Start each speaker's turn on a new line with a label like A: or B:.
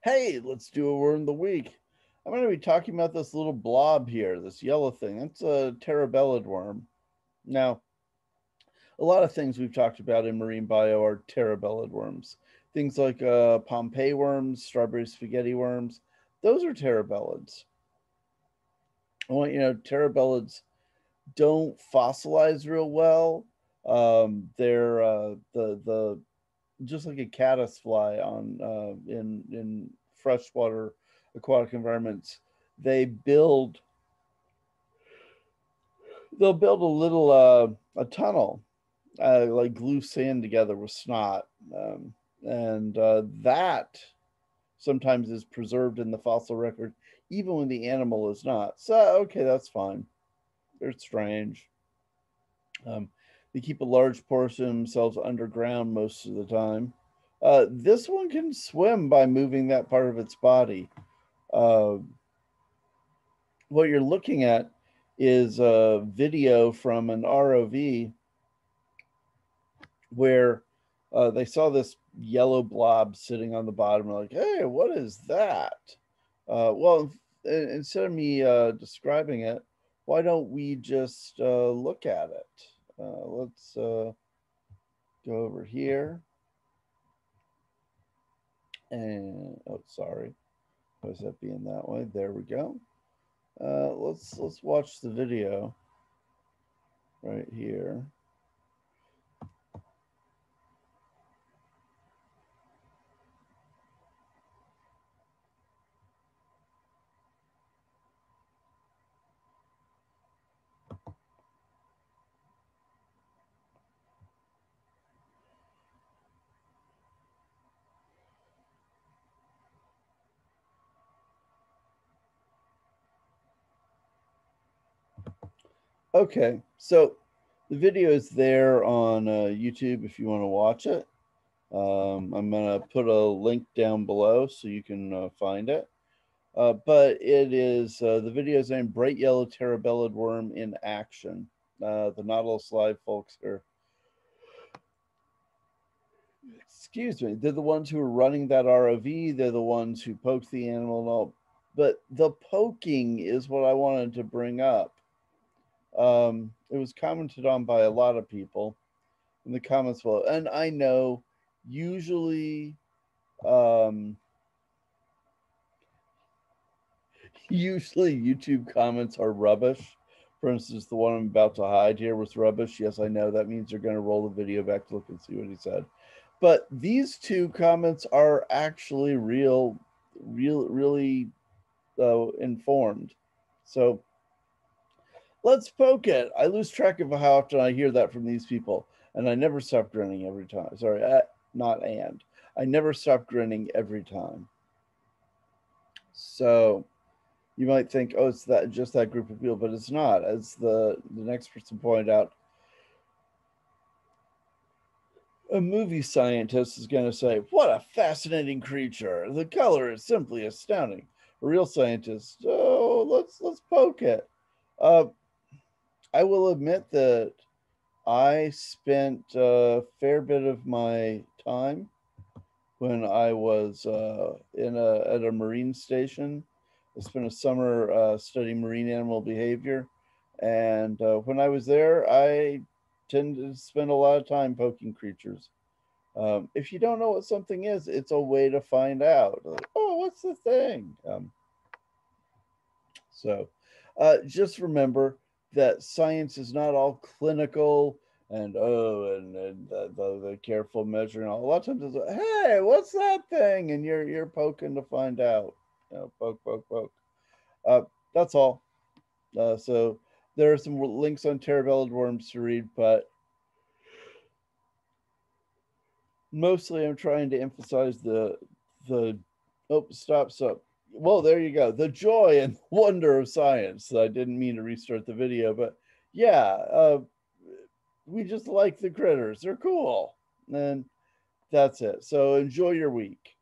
A: Hey, let's do a word of the week. I'm going to be talking about this little blob here, this yellow thing. It's a Terebellid worm. Now, a lot of things we've talked about in marine bio are Terebellid worms. Things like Pompeii worms, strawberry spaghetti worms, those are Terebellids. Well, Terebellids don't fossilize real well. They're the just like a caddisfly on in freshwater aquatic environments. They build they'll build a little a tunnel, like glue sand together with snot, and that sometimes is preserved in the fossil record, even when the animal is not. So okay, that's fine. They're strange. Um, they keep a large portion of themselves underground most of the time. This one can swim by moving that part of its body. Uh, what you're looking at is a video from an ROV where they saw this yellow blob sitting on the bottom. Like, hey, what is that? Well, instead of me describing it, why don't we just look at it? Let's go over here. And oh, sorry, why is that being that way? There we go. Let's watch the video right here. Okay, so the video is there on YouTube if you want to watch it. I'm going to put a link down below so you can find it. But it is the video is named Bright Yellow Terebellid Worm in Action. The Nautilus Live folks are, excuse me, they're the ones who are running that ROV. They're the ones who poked the animal and all. But the poking is what I wanted to bring up. It was commented on by a lot of people in the comments below. And I know usually usually YouTube comments are rubbish. For instance, the one I'm about to hide here was rubbish. Yes, I know that means you're going to roll the video back to look and see what he said. But these two comments are actually really informed. So let's poke it. I lose track of how often I hear that from these people, and I never stop grinning every time. Sorry, not and. I never stop grinning every time. So you might think, oh, it's that just that group of people, but it's not. As the next person pointed out, a movie scientist is going to say, "What a fascinating creature! The color is simply astounding." A real scientist, oh, let's poke it. I will admit that I spent a fair bit of my time when I was at a marine station. I spent a summer studying marine animal behavior, and when I was there, I tended to spend a lot of time poking creatures. If you don't know what something is, it's a way to find out. Like, oh, what's the thing? So just remember that science is not all clinical and the careful measuring. A lot of times it's like, hey, what's that thing? And you're poking to find out. Poke. That's all. So there are some links on Terebellid Worms to read, but mostly I'm trying to emphasize the oh, stop. Well, there you go. The joy and wonder of science. I didn't mean to restart the video, but yeah, we just like the critters. They're cool. And that's it. So enjoy your week.